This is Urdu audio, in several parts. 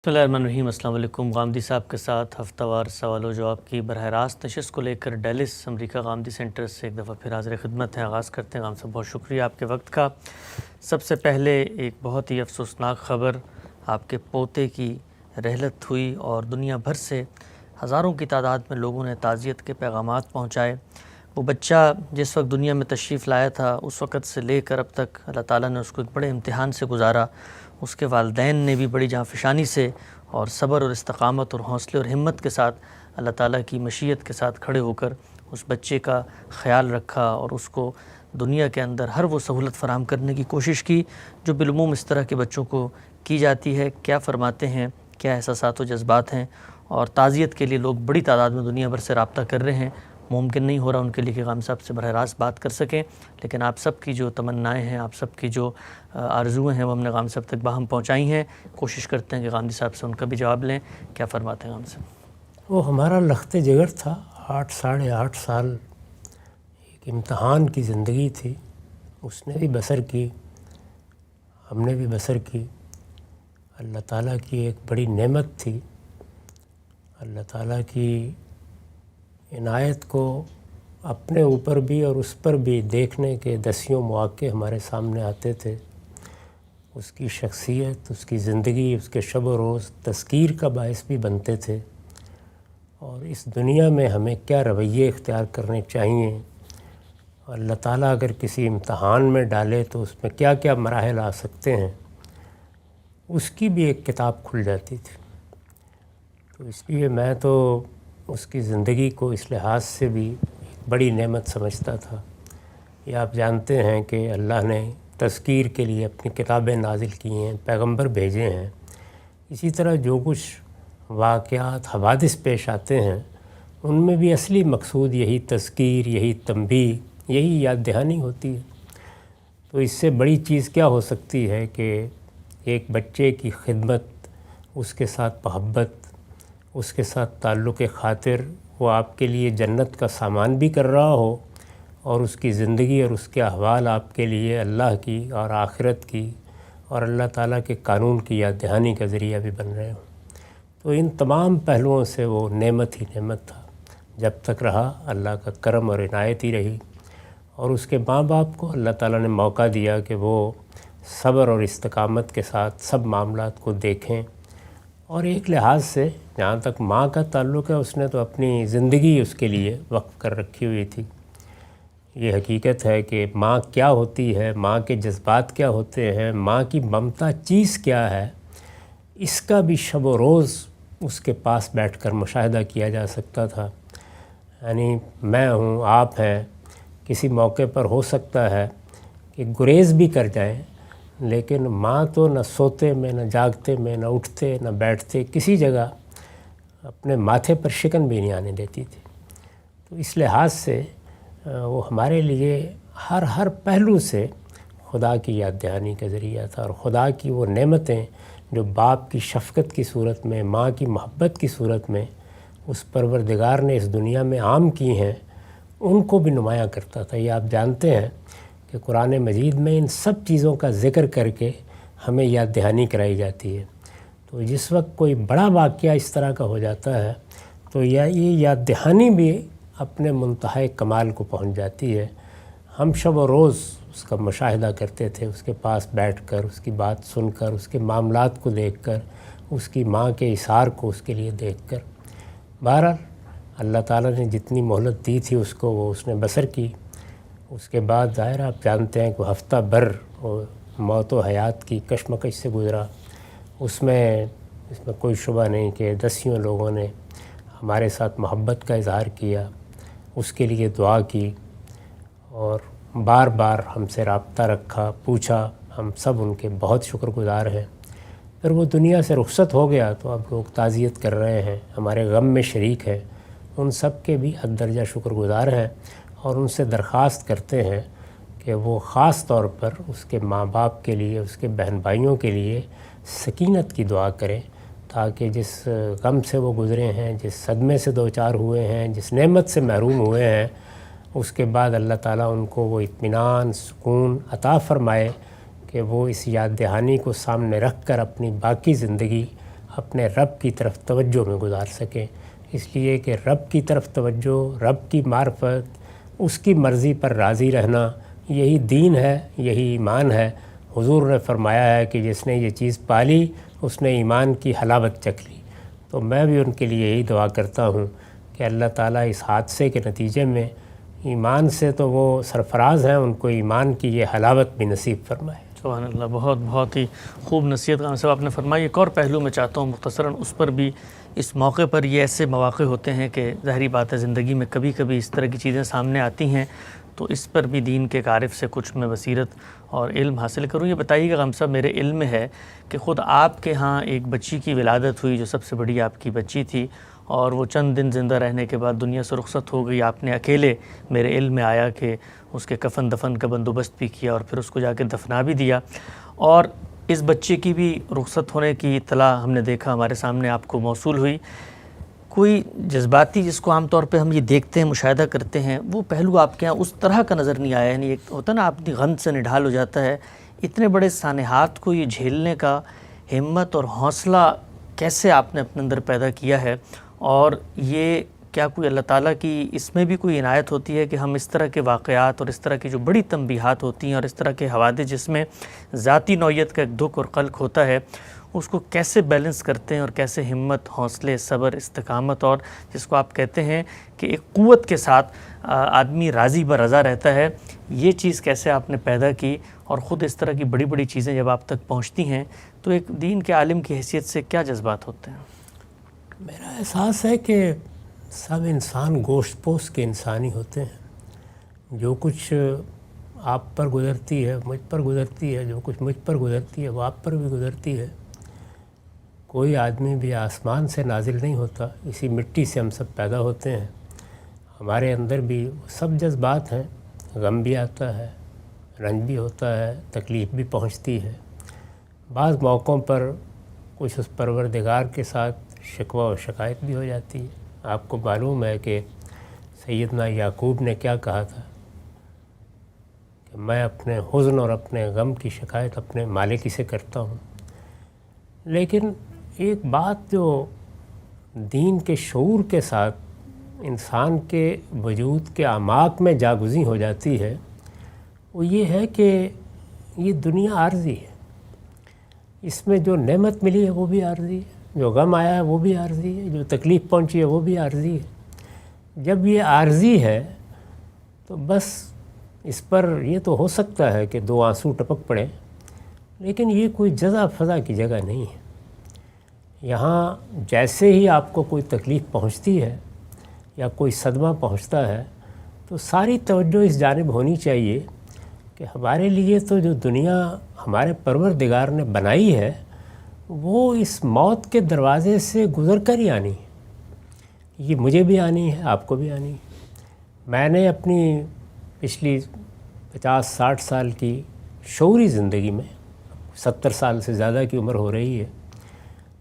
بسم اللہ الرحمن الرحیم۔ السلام علیکم۔ غامدی صاحب کے ساتھ ہفتہ وار سوال و جواب کی براہ راست نشست کو لے کر ڈیلس امریکہ غامدی سینٹر سے ایک دفعہ پھر حاضر خدمت ہے۔ آغاز کرتے ہیں۔ غام صاحب بہت شکریہ آپ کے وقت کا۔ سب سے پہلے ایک بہت ہی افسوسناک خبر، آپ کے پوتے کی رحلت ہوئی اور دنیا بھر سے ہزاروں کی تعداد میں لوگوں نے تعزیت کے پیغامات پہنچائے۔ وہ بچہ جس وقت دنیا میں تشریف لایا تھا اس وقت سے لے کر اب تک اللہ تعالیٰ نے اس کو ایک بڑے امتحان سے گزارا۔ اس کے والدین نے بھی بڑی جانفشانی سے اور صبر اور استقامت اور حوصلے اور ہمت کے ساتھ اللہ تعالیٰ کی مشیت کے ساتھ کھڑے ہو کر اس بچے کا خیال رکھا اور اس کو دنیا کے اندر ہر وہ سہولت فراہم کرنے کی کوشش کی جو بالعموم اس طرح کے بچوں کو کی جاتی ہے۔ کیا فرماتے ہیں، کیا احساسات و جذبات ہیں؟ اور تعزیت کے لیے لوگ بڑی تعداد میں دنیا بھر سے رابطہ کر رہے ہیں، ممکن نہیں ہو رہا ان کے لیے کہ غام صاحب سے براہ راست بات کر سکیں، لیکن آپ سب کی جو تمنائیں ہیں، آپ سب کی جو آرزویں ہیں وہ ہم نے غام صاحب تک باہم پہنچائی ہیں۔ کوشش کرتے ہیں کہ غامدی صاحب سے ان کا بھی جواب لیں۔ کیا فرماتے ہیں غام صاحب؟ وہ ہمارا لخت جگر تھا، 8 سال ایک امتحان کی زندگی تھی، اس نے بھی بسر کی، ہم نے بھی بسر کی۔ اللہ تعالیٰ کی ایک بڑی نعمت تھی۔ اللہ تعالیٰ کی عنایت کو اپنے اوپر بھی اور اس پر بھی دیکھنے کے دسیوں مواقع ہمارے سامنے آتے تھے۔ اس کی شخصیت، اس کی زندگی، اس کے شب و روز تذکیر کا باعث بھی بنتے تھے، اور اس دنیا میں ہمیں کیا رویے اختیار کرنے چاہیے، اللہ تعالیٰ اگر کسی امتحان میں ڈالے تو اس میں کیا کیا مراحل آ سکتے ہیں، اس کی بھی ایک کتاب کھل جاتی تھی۔ تو اس لیے میں تو اس کی زندگی کو اس لحاظ سے بھی ایک بڑی نعمت سمجھتا تھا۔ یہ آپ جانتے ہیں کہ اللہ نے تذکیر کے لیے اپنی کتابیں نازل کی ہیں، پیغمبر بھیجے ہیں۔ اسی طرح جو کچھ واقعات، حوادث پیش آتے ہیں ان میں بھی اصلی مقصود یہی تذکیر، یہی تنبیہ، یہی یاد دہانی ہوتی ہے۔ تو اس سے بڑی چیز کیا ہو سکتی ہے کہ ایک بچے کی خدمت، اس کے ساتھ محبت، اس کے ساتھ تعلق خاطر، وہ آپ کے لیے جنت کا سامان بھی کر رہا ہو، اور اس کی زندگی اور اس کے احوال آپ کے لیے اللہ کی اور آخرت کی اور اللہ تعالیٰ کے قانون کی یاد دہانی کا ذریعہ بھی بن رہے ہوں۔ تو ان تمام پہلوؤں سے وہ نعمت ہی نعمت تھا۔ جب تک رہا اللہ کا کرم اور عنایت ہی رہی، اور اس کے ماں باپ کو اللہ تعالیٰ نے موقع دیا کہ وہ صبر اور استقامت کے ساتھ سب معاملات کو دیکھیں، اور ایک لحاظ سے جہاں تک ماں کا تعلق ہے اس نے تو اپنی زندگی اس کے لیے وقف کر رکھی ہوئی تھی۔ یہ حقیقت ہے کہ ماں کیا ہوتی ہے، ماں کے جذبات کیا ہوتے ہیں، ماں کی ممتا چیز کیا ہے، اس کا بھی شب و روز اس کے پاس بیٹھ کر مشاہدہ کیا جا سکتا تھا۔ یعنی میں ہوں، آپ ہیں، کسی موقع پر ہو سکتا ہے کہ گریز بھی کر جائیں، لیکن ماں تو نہ سوتے میں، نہ جاگتے میں، نہ اٹھتے نہ بیٹھتے، کسی جگہ اپنے ماتھے پر شکن بھی نہیں آنے دیتی تھی۔ تو اس لحاظ سے وہ ہمارے لیے ہر پہلو سے خدا کی یاد دہانی کا ذریعہ تھا، اور خدا کی وہ نعمتیں جو باپ کی شفقت کی صورت میں، ماں کی محبت کی صورت میں اس پروردگار نے اس دنیا میں عام کی ہیں، ان کو بھی نمایاں کرتا تھا۔ یہ آپ جانتے ہیں کہ قرآن مجید میں ان سب چیزوں کا ذکر کر کے ہمیں یاد دہانی کرائی جاتی ہے۔ تو جس وقت کوئی بڑا واقعہ اس طرح کا ہو جاتا ہے تو یہ یاد دہانی بھی اپنے منتہائے کمال کو پہنچ جاتی ہے۔ ہم شب و روز اس کا مشاہدہ کرتے تھے، اس کے پاس بیٹھ کر، اس کی بات سن کر، اس کے معاملات کو دیکھ کر، اس کی ماں کے اثار کو اس کے لیے دیکھ کر۔ بہرحال اللہ تعالیٰ نے جتنی مہلت دی تھی اس کو وہ اس نے بسر کی۔ اس کے بعد ظاہر آپ جانتے ہیں کہ ہفتہ بھر موت و حیات کی کشمکش سے گزرا۔ اس میں کوئی شبہ نہیں کہ دسیوں لوگوں نے ہمارے ساتھ محبت کا اظہار کیا، اس کے لیے دعا کی، اور بار بار ہم سے رابطہ رکھا، پوچھا۔ ہم سب ان کے بہت شکر گزار ہیں۔ پھر وہ دنیا سے رخصت ہو گیا تو اب لوگ تعزیت کر رہے ہیں، ہمارے غم میں شریک ہیں، ان سب کے بھی حد درجہ شکر گزار ہیں، اور ان سے درخواست کرتے ہیں کہ وہ خاص طور پر اس کے ماں باپ کے لیے، اس کے بہن بھائیوں کے لیے سکینت کی دعا کریں، تاکہ جس غم سے وہ گزرے ہیں، جس صدمے سے دوچار ہوئے ہیں، جس نعمت سے محروم ہوئے ہیں، اس کے بعد اللہ تعالیٰ ان کو وہ اطمینان، سکون عطا فرمائے کہ وہ اس یاد دہانی کو سامنے رکھ کر اپنی باقی زندگی اپنے رب کی طرف توجہ میں گزار سکیں، اس لیے کہ رب کی طرف توجہ، رب کی معرفت، اس کی مرضی پر راضی رہنا، یہی دین ہے، یہی ایمان ہے۔ حضور نے فرمایا ہے کہ جس نے یہ چیز پالی اس نے ایمان کی حلاوت چکھ لی۔ تو میں بھی ان کے لیے یہی دعا کرتا ہوں کہ اللہ تعالیٰ اس حادثے کے نتیجے میں ایمان سے تو وہ سرفراز ہیں، ان کو ایمان کی یہ حلاوت بھی نصیب فرمائے۔ سبحان اللہ، بہت ہی خوب نصیحت غام صاحب آپ نے فرمائی۔ ایک اور پہلو میں چاہتا ہوں مختصراً اس پر بھی، اس موقع پر یہ ایسے مواقع ہوتے ہیں کہ ظاہری بات ہے زندگی میں کبھی کبھی اس طرح کی چیزیں سامنے آتی ہیں، تو اس پر بھی دین کے عارف سے کچھ میں بصیرت اور علم حاصل کروں۔ یہ بتائیے گا غام صاحب، میرے علم میں ہے کہ خود آپ کے ہاں ایک بچی کی ولادت ہوئی جو سب سے بڑی آپ کی بچی تھی، اور وہ چند دن زندہ رہنے کے بعد دنیا سے رخصت ہو گئی۔ آپ نے اکیلے، میرے علم میں آیا کہ اس کے کفن دفن کا بندوبست بھی کیا اور پھر اس کو جا کے دفنا بھی دیا، اور اس بچے کی بھی رخصت ہونے کی اطلاع ہم نے دیکھا ہمارے سامنے آپ کو موصول ہوئی۔ کوئی جذباتی جس کو عام طور پہ ہم یہ دیکھتے ہیں، مشاہدہ کرتے ہیں، وہ پہلو آپ کے یہاں اس طرح کا نظر نہیں آیا؟ یعنی ایک ہوتا نا اپنی غم سے نڈھال ہو جاتا ہے، اتنے بڑے سانحات کو یہ جھیلنے کا ہمت اور حوصلہ کیسے آپ نے اپنے اندر پیدا کیا ہے؟ اور یہ کیا کوئی اللہ تعالیٰ کی اس میں بھی کوئی عنایت ہوتی ہے کہ ہم اس طرح کے واقعات اور اس طرح کی جو بڑی تنبیہات ہوتی ہیں اور اس طرح کے حوادث جس میں ذاتی نوعیت کا ایک دکھ اور قلق ہوتا ہے، اس کو کیسے بیلنس کرتے ہیں اور کیسے ہمت، حوصلے، صبر، استقامت اور جس کو آپ کہتے ہیں کہ ایک قوت کے ساتھ آدمی راضی برضا رہتا ہے، یہ چیز کیسے آپ نے پیدا کی؟ اور خود اس طرح کی بڑی بڑی چیزیں جب آپ تک پہنچتی ہیں تو ایک دین کے عالم کی حیثیت سے کیا جذبات ہوتے ہیں؟ میرا احساس ہے کہ سب انسان گوشت پوست کے انسانی ہوتے ہیں۔ جو کچھ آپ پر گزرتی ہے، مجھ پر گزرتی ہے، جو کچھ مجھ پر گزرتی ہے وہ آپ پر بھی گزرتی ہے۔ کوئی آدمی بھی آسمان سے نازل نہیں ہوتا، اسی مٹی سے ہم سب پیدا ہوتے ہیں۔ ہمارے اندر بھی سب جذبات ہیں، غم بھی آتا ہے، رنج بھی ہوتا ہے، تکلیف بھی پہنچتی ہے۔ بعض موقعوں پر کچھ اس پروردگار کے ساتھ شکوہ و شکایت بھی ہو جاتی ہے۔ آپ کو معلوم ہے کہ سیدنا یعقوب نے کیا کہا تھا کہ میں اپنے حزن اور اپنے غم کی شکایت اپنے مالک ہی سے کرتا ہوں۔ لیکن ایک بات جو دین کے شعور کے ساتھ انسان کے وجود کے اعماق میں جاگزیں ہو جاتی ہے، وہ یہ ہے کہ یہ دنیا عارضی ہے۔ اس میں جو نعمت ملی ہے وہ بھی عارضی ہے، جو غم آیا ہے وہ بھی عارضی ہے، جو تکلیف پہنچی ہے وہ بھی عارضی ہے۔ جب یہ عارضی ہے تو بس اس پر یہ تو ہو سکتا ہے کہ دو آنسو ٹپک پڑیں، لیکن یہ کوئی جزا فضا کی جگہ نہیں ہے۔ یہاں جیسے ہی آپ کو کوئی تکلیف پہنچتی ہے یا کوئی صدمہ پہنچتا ہے تو ساری توجہ اس جانب ہونی چاہیے کہ ہمارے لیے تو جو دنیا ہمارے پروردگار نے بنائی ہے وہ اس موت کے دروازے سے گزر کر ہی آنی ہے۔ یہ مجھے بھی آنی ہے، آپ کو بھی آنی ہے۔ میں نے اپنی پچھلی 50-60 سال کی شعوری زندگی میں، 70 سال سے زیادہ کی عمر ہو رہی ہے،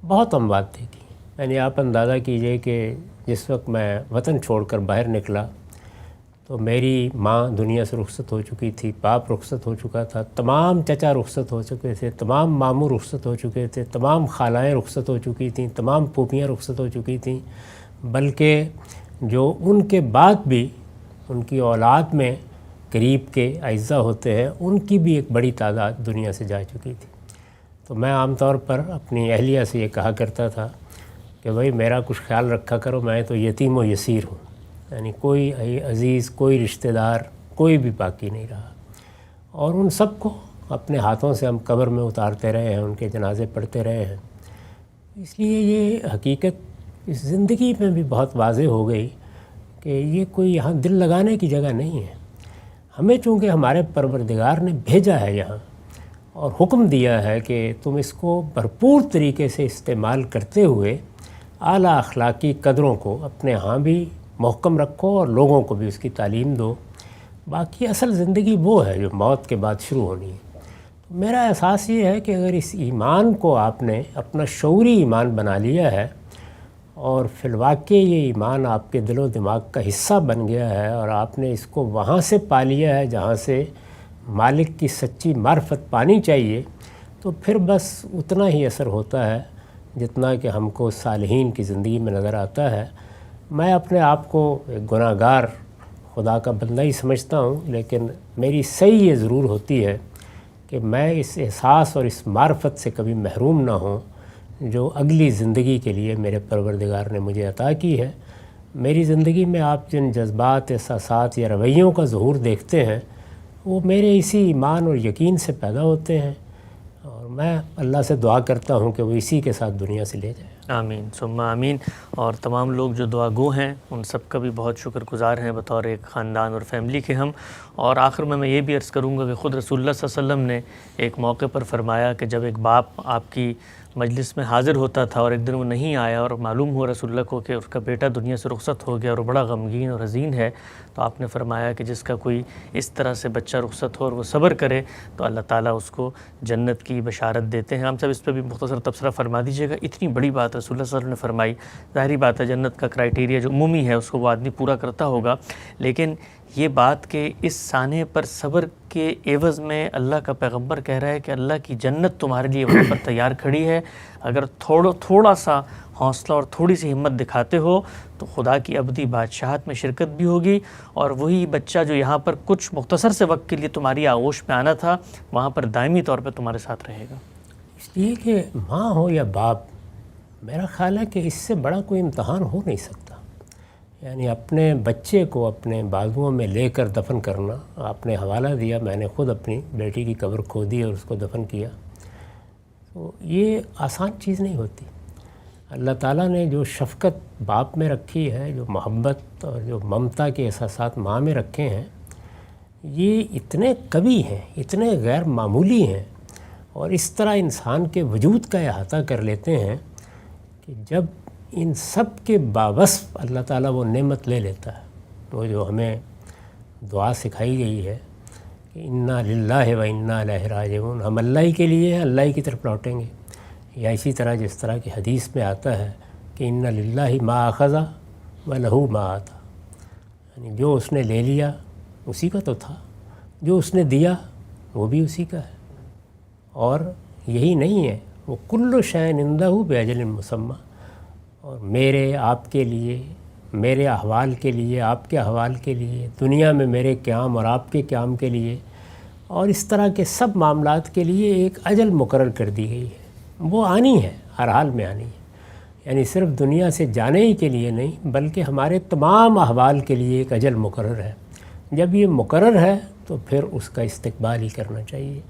بہت اموات دیکھی۔ یعنی آپ اندازہ کیجئے کہ جس وقت میں وطن چھوڑ کر باہر نکلا تو میری ماں دنیا سے رخصت ہو چکی تھی، باپ رخصت ہو چکا تھا، تمام چچا رخصت ہو چکے تھے، تمام ماموں رخصت ہو چکے تھے، تمام خالائیں رخصت ہو چکی تھیں، تمام پھوپھیاں رخصت ہو چکی تھیں، بلکہ جو ان کے بعد بھی ان کی اولاد میں قریب کے اعزاء ہوتے ہیں ان کی بھی ایک بڑی تعداد دنیا سے جا چکی تھی۔ تو میں عام طور پر اپنی اہلیہ سے یہ کہا کرتا تھا کہ بھائی میرا کچھ خیال رکھا کرو، میں تو یتیم و یسیر ہوں، یعنی کوئی عزیز، کوئی رشتہ دار، کوئی بھی باقی نہیں رہا۔ اور ان سب کو اپنے ہاتھوں سے ہم قبر میں اتارتے رہے ہیں، ان کے جنازے پڑھتے رہے ہیں۔ اس لیے یہ حقیقت اس زندگی میں بھی بہت واضح ہو گئی کہ یہ کوئی یہاں دل لگانے کی جگہ نہیں ہے۔ ہمیں چونکہ ہمارے پروردگار نے بھیجا ہے یہاں اور حکم دیا ہے کہ تم اس کو بھرپور طریقے سے استعمال کرتے ہوئے اعلیٰ اخلاقی قدروں کو اپنے ہاں بھی محکم رکھو اور لوگوں کو بھی اس کی تعلیم دو۔ باقی اصل زندگی وہ ہے جو موت کے بعد شروع ہونی ہے۔ میرا احساس یہ ہے کہ اگر اس ایمان کو آپ نے اپنا شعوری ایمان بنا لیا ہے اور فی الواقع یہ ایمان آپ کے دل و دماغ کا حصہ بن گیا ہے اور آپ نے اس کو وہاں سے پا لیا ہے جہاں سے مالک کی سچی معرفت پانی چاہیے، تو پھر بس اتنا ہی اثر ہوتا ہے جتنا کہ ہم کو صالحین کی زندگی میں نظر آتا ہے. میں اپنے آپ کو ایک گناہ گار خدا کا بندہ ہی سمجھتا ہوں، لیکن میری صحیح یہ ضرور ہوتی ہے کہ میں اس احساس اور اس معرفت سے کبھی محروم نہ ہوں جو اگلی زندگی کے لیے میرے پروردگار نے مجھے عطا کی ہے. میری زندگی میں آپ جن جذبات، احساسات یا رویوں کا ظہور دیکھتے ہیں وہ میرے اسی ایمان اور یقین سے پیدا ہوتے ہیں، اور میں اللہ سے دعا کرتا ہوں کہ وہ اسی کے ساتھ دنیا سے لے جائے. آمین ثم آمین. اور تمام لوگ جو دعا گو ہیں ان سب کا بھی بہت شکر گزار ہیں بطور ایک خاندان اور فیملی کے ہم. اور آخر میں یہ بھی عرض کروں گا کہ خود رسول اللہ صلی اللہ علیہ وسلم نے ایک موقع پر فرمایا کہ جب ایک باپ آپ کی مجلس میں حاضر ہوتا تھا اور ایک دن وہ نہیں آیا اور معلوم ہوا رسول اللہ کو کہ اس کا بیٹا دنیا سے رخصت ہو گیا اور وہ بڑا غمگین اور حزین ہے، تو آپ نے فرمایا کہ جس کا کوئی اس طرح سے بچہ رخصت ہو اور وہ صبر کرے تو اللہ تعالیٰ اس کو جنت کی بشارت دیتے ہیں. ہم سب اس پہ بھی مختصر تبصرہ فرما دیجیے گا. اتنی بڑی بات رسول اللہ صلی اللہ علیہ وسلم نے فرمائی. ظاہری بات ہے جنت کا کرائیٹیریا جو عمومی ہے اس کو وہ آدمی پورا کرتا ہوگا، لیکن یہ بات کہ اس سانے پر صبر کے عوض میں اللہ کا پیغمبر کہہ رہا ہے کہ اللہ کی جنت تمہارے لیے وہاں پر تیار کھڑی ہے، اگر تھوڑا سا حوصلہ اور تھوڑی سی ہمت دکھاتے ہو تو خدا کی ابدی بادشاہت میں شرکت بھی ہوگی، اور وہی بچہ جو یہاں پر کچھ مختصر سے وقت کے لیے تمہاری آغوش میں آنا تھا وہاں پر دائمی طور پہ تمہارے ساتھ رہے گا. اس لیے کہ ماں ہو یا باپ، میرا خیال ہے کہ اس سے بڑا کوئی امتحان ہو نہیں سکتا. یعنی اپنے بچے کو اپنے بازوؤں میں لے کر دفن کرنا. آپ نے حوالہ دیا، میں نے خود اپنی بیٹی کی قبر کھودی اور اس کو دفن کیا. تو یہ آسان چیز نہیں ہوتی. اللہ تعالیٰ نے جو شفقت باپ میں رکھی ہے، جو محبت اور جو ممتا کے احساسات ماں میں رکھے ہیں، یہ اتنے قوی ہیں، اتنے غیر معمولی ہیں، اور اس طرح انسان کے وجود کا احاطہ کر لیتے ہیں کہ جب ان سب کے باوصف اللہ تعالیٰ وہ نعمت لے لیتا ہے. وہ جو ہمیں دعا سکھائی گئی ہے کہ انا للہ و انا الیہ راجعون، ہم اللہ ہی کے لیے ہیں، اللہ ہی کی طرف لوٹیں گے. یا اسی طرح جس طرح کی حدیث میں آتا ہے کہ انا للہ ما اخذ و لہ ما آتا، یعنی جو اس نے لے لیا اسی کا تو تھا، جو اس نے دیا وہ بھی اسی کا ہے. اور یہی نہیں ہے، وہ کل شیء عندہ باجل مسمى. اور میرے آپ کے لیے، میرے احوال کے لیے، آپ کے احوال کے لیے، دنیا میں میرے قیام اور آپ کے قیام کے لیے، اور اس طرح کے سب معاملات کے لیے ایک اجل مقرر کر دی گئی ہے. وہ آنی ہے، ہر حال میں آنی ہے. یعنی صرف دنیا سے جانے ہی کے لیے نہیں بلکہ ہمارے تمام احوال کے لیے ایک اجل مقرر ہے. جب یہ مقرر ہے تو پھر اس کا استقبال ہی کرنا چاہیے.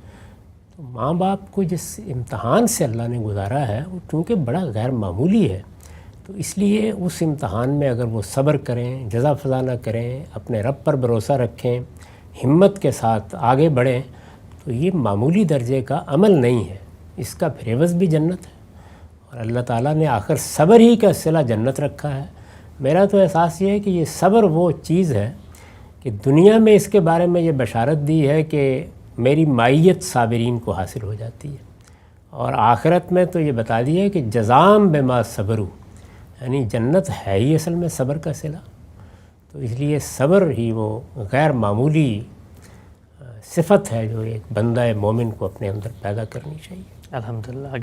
تو ماں باپ کو جس امتحان سے اللہ نے گزارا ہے وہ چونکہ بڑا غیر معمولی ہے، تو اس لیے اس امتحان میں اگر وہ صبر کریں، جزا فضا نہ کریں، اپنے رب پر بھروسہ رکھیں، ہمت کے ساتھ آگے بڑھیں، تو یہ معمولی درجے کا عمل نہیں ہے. اس کا پھر عوض بھی جنت ہے. اور اللہ تعالیٰ نے آخر صبر ہی کا صلہ جنت رکھا ہے. میرا تو احساس یہ ہے کہ یہ صبر وہ چیز ہے کہ دنیا میں اس کے بارے میں یہ بشارت دی ہے کہ میری معیت صابرین کو حاصل ہو جاتی ہے، اور آخرت میں تو یہ بتا دیا ہے کہ جزام بما صبروا، یعنی جنت ہے ہی اصل میں صبر کا صلہ. تو اس لیے صبر ہی وہ غیر معمولی صفت ہے جو ایک بندہ مومن کو اپنے اندر پیدا کرنی چاہیے. الحمدللہ.